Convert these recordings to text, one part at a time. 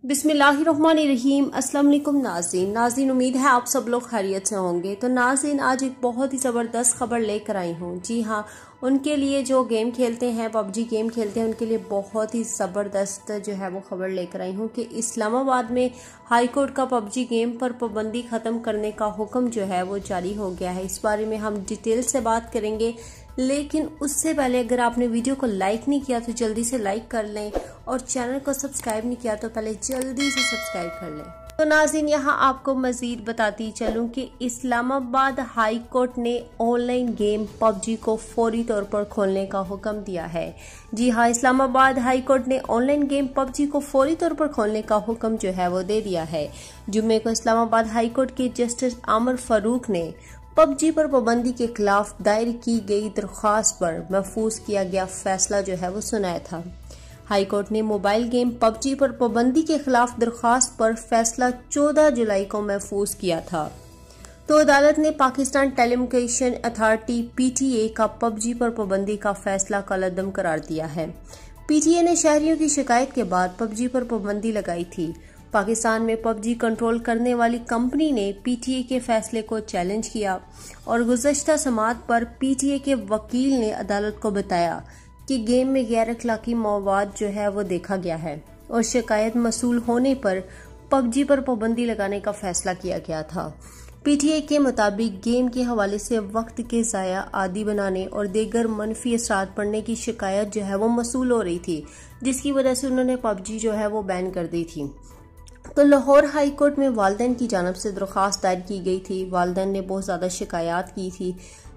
बिस्मिल्लाहिर्रहमानिर्रहीम। अस्सलाम वालेकुम नाज़रीन, उम्मीद है आप सब लोग खैरियत से होंगे। तो नाज़रीन, आज एक बहुत ही ज़बरदस्त खबर लेकर आई हूँ। जी हाँ, उनके लिए जो गेम खेलते हैं, पबजी गेम खेलते हैं, उनके लिए बहुत ही ज़बरदस्त जो है वो खबर लेकर आई हूँ कि इस्लामाबाद में हाई कोर्ट का पबजी गेम पर पाबंदी ख़त्म करने का हुक्म जो है वो जारी हो गया है। इस बारे में हम डिटेल से बात करेंगे, लेकिन उससे पहले अगर आपने वीडियो को लाइक नहीं किया तो जल्दी से लाइक कर लें, और चैनल को सब्सक्राइब नहीं किया तो पहले जल्दी से सब्सक्राइब कर लें। तो नाज़रीन, यहाँ आपको मज़ीद बताती चलूँ कि इस्लामाबाद हाई कोर्ट ने ऑनलाइन गेम पबजी को फौरी तौर पर खोलने का हुक्म दिया है। जी हाँ, इस्लामाबाद हाई कोर्ट ने ऑनलाइन गेम पबजी को फौरी तौर पर खोलने का हुक्म जो है वो दे दिया है। जुम्मे को इस्लामाबाद हाई कोर्ट के जस्टिस आमिर फारूक ने पबजी पर पाबंदी के खिलाफ दायर की गई दरख्वास्त पर महफूज किया गया फैसला जो है वो सुनाया था। हाई कोर्ट ने मोबाइल गेम पबजी पर पाबंदी के खिलाफ दरख्वास्त पर फैसला 14 जुलाई को महफूज किया था। तो अदालत ने पाकिस्तान टेलीकम्युनिकेशन अथॉरिटी PTA का पबजी पर पाबंदी का फैसला कलअदम करार दिया है। PTA ने शहरियों की शिकायत के बाद पबजी पर पाबंदी लगाई थी। पाकिस्तान में पबजी कंट्रोल करने वाली कंपनी ने PTA के फैसले को चैलेंज किया और गुज़श्ता समात पर PTA के वकील ने अदालत को बताया कि गेम में गैर अखलाकी मवाद जो है वो देखा गया है और शिकायत मसूल होने पर पबजी पर पाबंदी लगाने का फैसला किया गया था। PTA के मुताबिक गेम के हवाले से वक्त के ज़ाया, आदी बनाने और दीगर मनफी असरात पड़ने की शिकायत जो है वो मसूल हो रही थी, जिसकी वजह से उन्होंने पबजी जो है वो बैन कर दी थी। तो लाहौर हाई कोर्ट में वालिदैन की जानब से दरख्वास्त दायर की गई थी। वालिदैन ने बहुत ज़्यादा शिकायत की थी,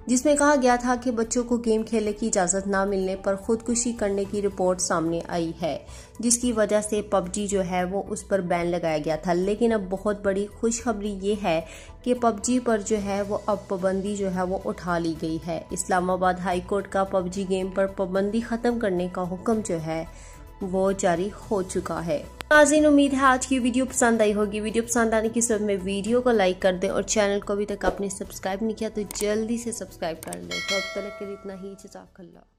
जिसमें कहा गया था कि बच्चों को गेम खेलने की इजाज़त ना मिलने पर खुदकुशी करने की रिपोर्ट सामने आई है, जिसकी वजह से पबजी जो है वो उस पर बैन लगाया गया था। लेकिन अब बहुत बड़ी खुशखबरी ये है कि पबजी पर जो है वो अब पाबंदी जो है वो उठा ली गई है। इस्लामाबाद हाई कोर्ट का पबजी गेम पर पाबंदी ख़त्म करने का हुक्म जो है वो जारी हो चुका है। नाज़रीन, उम्मीद है आज की वीडियो पसंद आई होगी। वीडियो पसंद आने की सूरत में वीडियो को लाइक कर दें और चैनल को अभी तक आपने सब्सक्राइब नहीं किया तो जल्दी से सब्सक्राइब कर लें। तो अब तक के लिए इतना ही। जज़ाकल्लाह।